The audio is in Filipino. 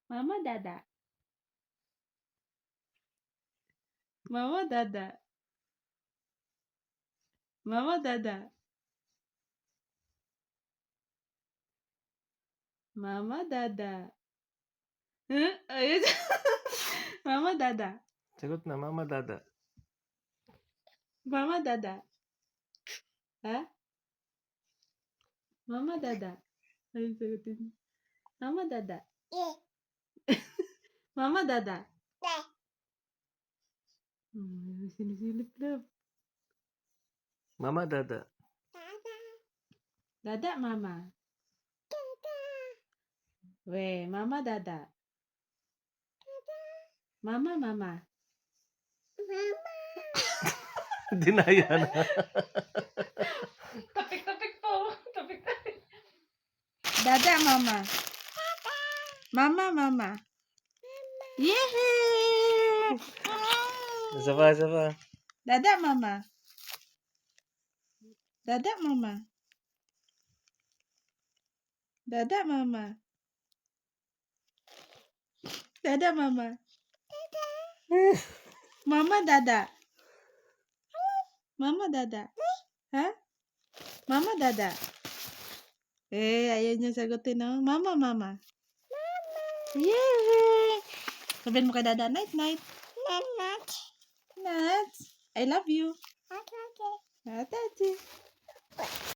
Mama Dada. Mama Dada. Mama Dada. Mama Dada. Ayun. Mama Dada. Sagot na, Mama Dada. Mama Dada. Ha? Mama Dada. Ayun, sagutin. Mama Dada. Mama Dada. Sinisilip na. Mama Dada. Dada, Mama. We, Mama Dada. Mama, Mama. Dinaya na. Tapik-tapik po. Tapik-tapik. Dada, Mama. Mama, Mama. Yehey! Isa pa, isa pa. Dada, Mama. Dada, Mama. Dada, Mama. Dada, Mama. Mama, Dada. Mama, Dada. Ha? Mama, Dada. Ayaw niya sagutin, no? Mama, Mama. Yay! Sabihin mo kay Dada, night, night. Night. Night. I love you. I love you.